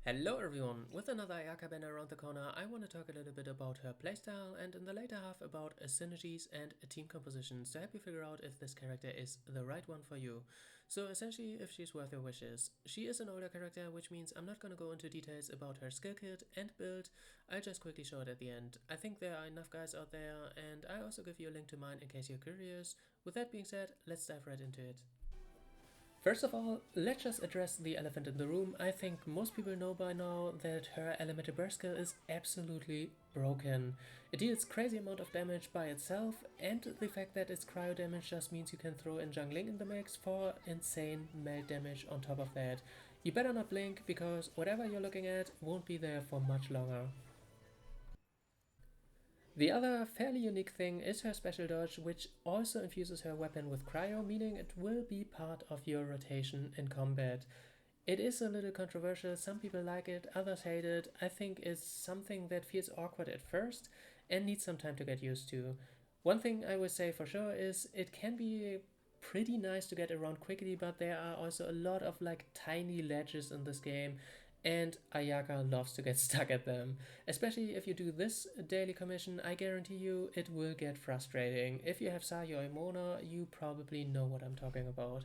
Hello everyone! With another Ayaka banner around the corner, I want to talk a little bit about her playstyle and in the later half about synergies and team compositions to help you figure out if this character is the right one for you. So essentially, if she's worth your wishes. She is an older character, which means I'm not going to go into details about her skill kit and build, I'll just quickly show it at the end. I think there are enough guys out there, and I also give you a link to mine in case you're curious. With that being said, let's dive right into it. First of all, let's just address the elephant in the room. I think most people know by now that her elemental burst skill is absolutely broken. It deals crazy amount of damage by itself, and the fact that it's cryo damage just means you can throw in jungling in the mix for insane melt damage on top of that. You better not blink, because whatever you're looking at won't be there for much longer. The other fairly unique thing is her special dodge, which also infuses her weapon with cryo, meaning it will be part of your rotation in combat. It is a little controversial, some people like it, others hate it. I think it's something that feels awkward at first and needs some time to get used to. One thing I would say for sure is it can be pretty nice to get around quickly, but there are also a lot of like tiny ledges in this game, and Ayaka loves to get stuck at them. Especially if you do this daily commission, I guarantee you it will get frustrating. If you have Sayo or Mona, you probably know what I'm talking about.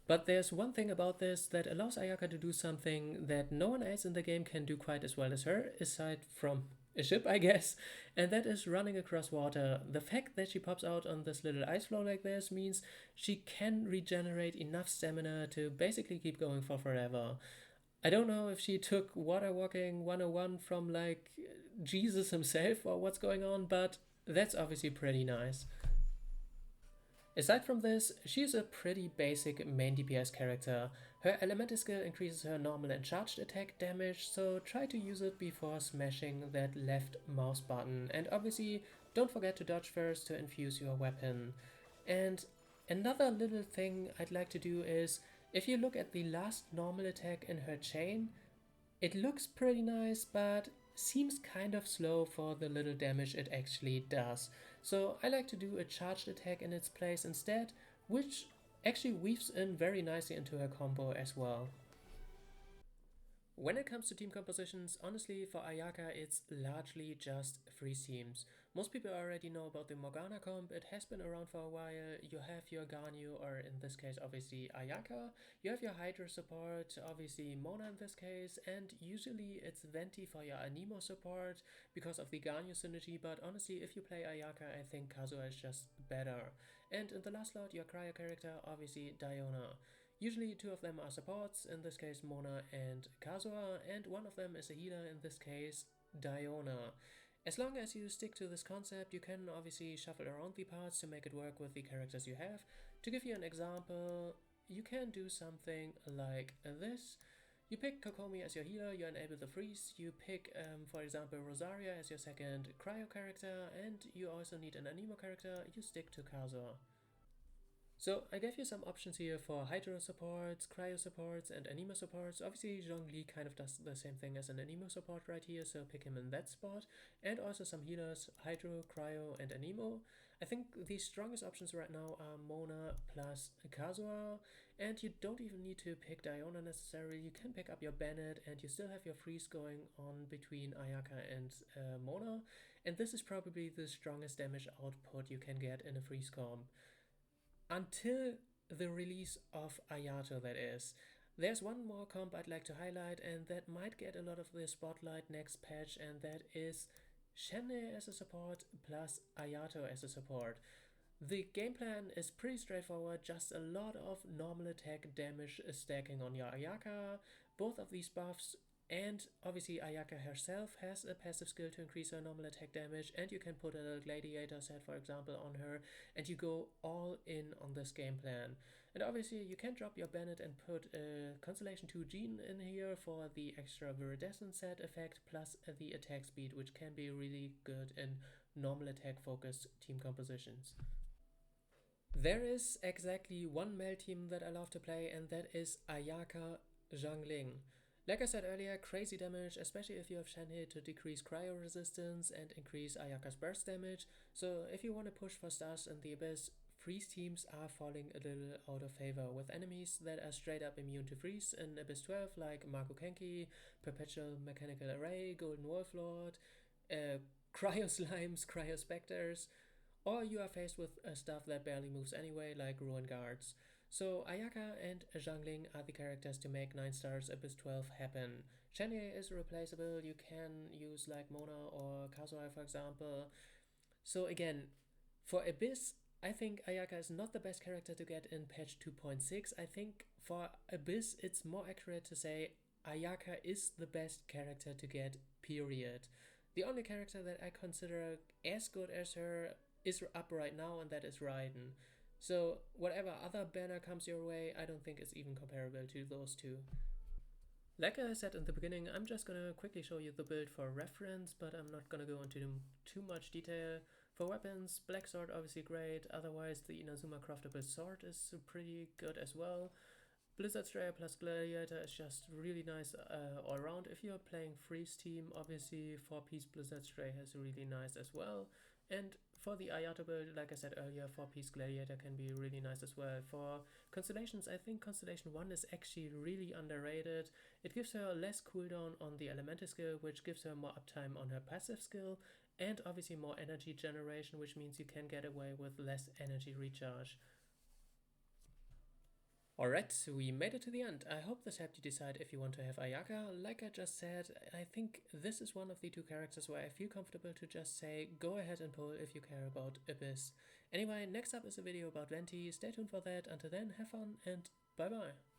But there's one thing about this that allows Ayaka to do something that no one else in the game can do quite as well as her, aside from a ship, I guess, and that is running across water. The fact that she pops out on this little ice floe like this means she can regenerate enough stamina to basically keep going for forever. I don't know if she took water walking 101 from like Jesus himself or what's going on, but that's obviously pretty nice. Aside from this, she's a pretty basic main DPS character. Her elemental skill increases her normal and charged attack damage, so try to use it before smashing that left mouse button. And obviously, don't forget to dodge first to infuse your weapon. And another little thing I'd like to do is, if you look at the last normal attack in her chain, it looks pretty nice, but seems kind of slow for the little damage it actually does. So I like to do a charged attack in its place instead, which actually weaves in very nicely into her combo as well. When it comes to team compositions, honestly for Ayaka it's largely just freeze teams. Most people already know about the Morgana comp, it has been around for a while. You have your Ganyu, or in this case obviously Ayaka, you have your Hydra support, obviously Mona in this case, and usually it's Venti for your Anemo support because of the Ganyu synergy, but honestly if you play Ayaka I think Kazuha is just better. And in the last slot your Cryo character, obviously Diona. Usually two of them are supports, in this case Mona and Kazuha, and one of them is a healer, in this case Diona. As long as you stick to this concept, you can obviously shuffle around the parts to make it work with the characters you have. To give you an example, you can do something like this. You pick Kokomi as your healer, you enable the freeze, you pick, for example, Rosaria as your second cryo character, and you also need an Anemo character, you stick to Kazuha. So I gave you some options here for Hydro supports, Cryo supports, and Anemo supports. Obviously Zhongli kind of does the same thing as an Anemo support right here, so pick him in that spot. And also some healers, Hydro, Cryo, and Anemo. I think the strongest options right now are Mona plus Kazuha, and you don't even need to pick Diona necessarily. You can pick up your Bennett, and you still have your freeze going on between Ayaka and Mona. And this is probably the strongest damage output you can get in a freeze comp. Until the release of Ayato, that is. There's one more comp I'd like to highlight, and that might get a lot of the spotlight next patch, and that is Shenhe as a support plus Ayato as a support. The game plan is pretty straightforward, just a lot of normal attack damage stacking on your Ayaka. Both of these buffs, and obviously Ayaka herself has a passive skill to increase her normal attack damage, and you can put a gladiator set for example on her, and you go all in on this game plan. And obviously you can drop your Bennett and put a Constellation 2 Gene in here for the extra Viridescent set effect, plus the attack speed, which can be really good in normal attack focused team compositions. There is exactly one male team that I love to play, and that is Ayaka Zhangling. Like I said earlier, crazy damage, especially if you have Shenhe to decrease cryo resistance and increase Ayaka's burst damage. So if you want to push for stars in the abyss, freeze teams are falling a little out of favor, with enemies that are straight up immune to freeze in Abyss 12 like Marco Kenki, Perpetual Mechanical Array, Golden Wolf Lord, Cryo Slimes, Cryo Specters, or you are faced with stuff that barely moves anyway like Ruin Guards. So Ayaka and Zhangling are the characters to make 9 stars Abyss 12 happen. Chenie is replaceable, you can use like Mona or Kazuha for example. So again, for Abyss, I think Ayaka is not the best character to get in patch 2.6. I think for Abyss, it's more accurate to say Ayaka is the best character to get, period. The only character that I consider as good as her is up right now, and that is Raiden. So whatever other banner comes your way, I don't think it's even comparable to those two. Like I said in the beginning, I'm just gonna quickly show you the build for reference, but I'm not gonna go into too much detail. For weapons, Black Sword obviously great, otherwise the Inazuma craftable sword is pretty good as well. Blizzard Strayer plus Gladiator is just really nice all around. If you're playing Freeze team, obviously 4-piece Blizzard Strayer is really nice as well. And for the Ayato build, like I said earlier, 4-piece Gladiator can be really nice as well. For Constellations, I think Constellation 1 is actually really underrated. It gives her less cooldown on the Elemental skill, which gives her more uptime on her passive skill, and obviously more energy generation, which means you can get away with less energy recharge. Alright, so we made it to the end. I hope this helped you decide if you want to have Ayaka. Like I just said, I think this is one of the two characters where I feel comfortable to just say go ahead and pull if you care about Abyss. Anyway, next up is a video about Venti. Stay tuned for that. Until then, have fun and bye bye.